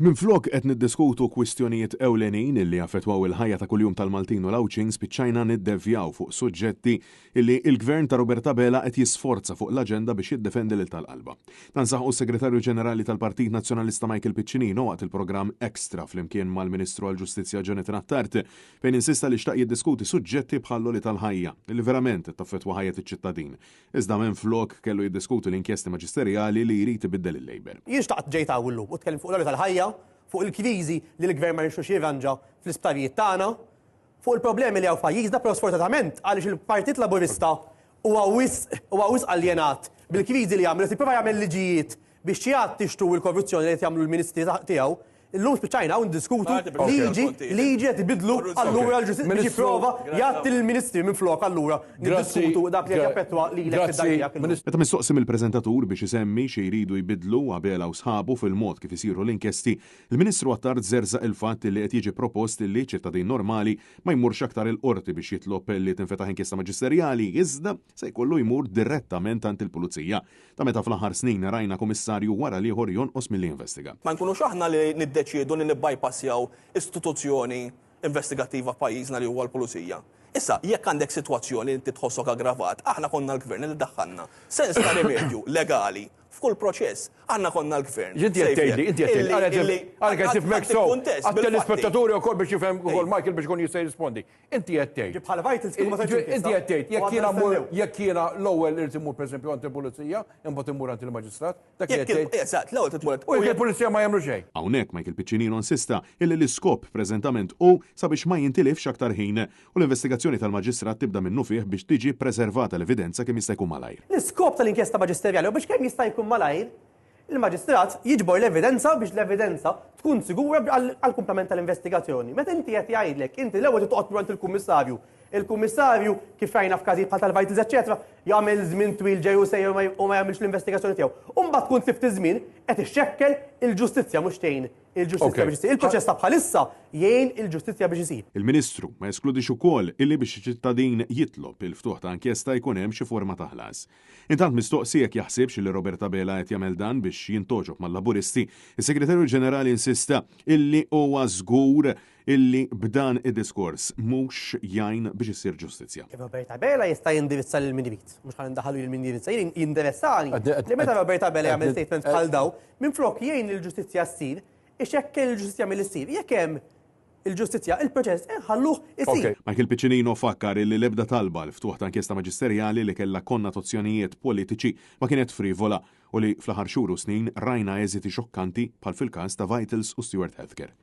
Minflok qed niddiskutu kwistjonijiet ewlenin illi affettwaw il-ħajja ta' kuljum tal-Maltin u l-Awċin spiċċajna niddevjaw fuq suġġetti illi il-Gvern ta' Roberta Bela qed jisforza fuq l-aġenda biex jiddefendi lil tal-qalba. Dan saħħu s-Segretarju Ġenerali tal-Partit Nazzjonalista Michael Piccinino waqt il-programm Extra flimkien mal-Ministru għall-Ġustizzja Jonathan Attart fejn insista li xtaq jiddiskuti suġġetti bħallu li tal-ħajja li verament taffettwa ħajja iċ-ċittadin. Iżda Minflok kellu jiddiskuti l-inkjesti maġisterjali li jrid ibiddel il-Labor. Jien xtaqt ġejta għullu u tkellem fuq l tal-ħajja, fuq il-kriżi li l-Gvern ma rixux jirranġa fl-isptarijiet tagħna, fuq il-problemi li hawn pajjiżna, però sfortunatament għaliex il-Partit Laburista huwa wisq aljenat bil-kriżi li jagħmel qed jipprova jagħmel liġijiet biex jgħattixtu l-korruzzjoni li qed jagħmlu l-Ministri tiegħu. Illum spiċċajna hawn diskutu liġi qed ibidlu allura l-ġustizzja biex jipprova jagħti lill-Ministri minflok allura niddiskutu dak li jaffettwa lilek fid-dajja. Meta mistoqsim il-preżentatur biex isemmi xi jridu jbidlu Abela u sħabu fil-mod kif isiru l-inkjesti, il-Ministru Attard żerżaq il-fatt li qed jiġi propost li ċittadin normali ma jmurx aktar il-qorti biex jitlob li tinfetaħ inkjesta maġisterjali, iżda se jkollu jmur direttament għand il-Pulizija. Ta' meta fl-aħħar snin rajna kummissarju wara li ieħor jonqos milli investiga. Ma nkunux aħna li niddeċiedu li nibbypassjaw istituzzjoni investigattiva f'pajjiżna li huwa l-Pulizija. Issa, jekk għandek sitwazzjoni li inti tħossok aggravat, aħna konna l-Gvern li daħħalna sens ta' rimedju legali f'kull proċess. Aħna konna l-Gvern. Inti għattejli, għalek għatif mekso, għattel l-ispettaturi u kol biex jifem u Michael biex kun jista' jirrispondi. Inti għattejli. Bħala Vitals kienu ma taġġu. Inti għattejli, jekk jiena l-ewwel irid imur pereżempju għand il-Pulizija, imbagħad imur għand il-Maġistrat, dak jgħid. Eżatt, l-ewwel titmuret. U jekk il-Pulizija ma jagħmlu xejn. Hawnhekk Michael Piccinino insista illi l-iskop preżentament hu sabiex ma jintilifx aktar ħin u l-investigazzjoni tal-Maġistrat tibda minnu fih biex tiġi preservata l-evidenza kemm jista' jkun malajr. L-iskop tal-inkjesta maġisterjali u biex kemm jista' jkun malajr, il-Maġistrat jiġbor l-evidenza biex l-evidenza tkun sigura għall-kumplament tal-investigazzjoni. Meta inti qed jgħidlek, inti l-ewwel titoqgħod durant il-Kummissarju. Il-Kummissarju kif rajna f'każijiet bħal tal-Vitals eċetera, jagħmel żmien twil ġej u sejjer u ma jagħmilx l-investigazzjoni tiegħu. U mbagħad tkun tifti żmien qed ixxekkel il-ġustizzja mhux tgħin il-ġustizzja biex isir. Il-proċess ta' bħalissa jgħin il-ġustizzja biex isir. Il-Ministru ma jeskludix ukoll illi biex ċittadin jitlob il-ftuħ ta' inkjesta jkun hemm xi forma ta' ħlas. Intant mistoqsijek jaħsibx li Roberta Bela qed jagħmel dan biex jintoġob mal-laburisti, is-Segretarju Ġenerali insista illi huwa żgur illi b'dan id-diskors mhux jgħin biex issir ġustizzja. Roberta Bela jista' jindirizza lil min irid, mhux ħan indaħħalu lil min jirizza. Jien jinteressani li meta Roberta Bela jagħmel statement bħal daw, minflok jgħin il-ġustizzja ssir, ixekkel il-ġustizzja mill-issir. Jekk hemm il-ġustizzja, il-proċess ħalluh isir. Michael Piccinino fakkar li l-ebda talba l-ftuħ ta' inkjesta maġisterjali li kellha konnotazzjonijiet politiċi ma kienet frivola u li fl-aħħar xhur u snin rajna eżiti xokkanti bħal fil-każ ta' Vitals u Stewart Healthcare.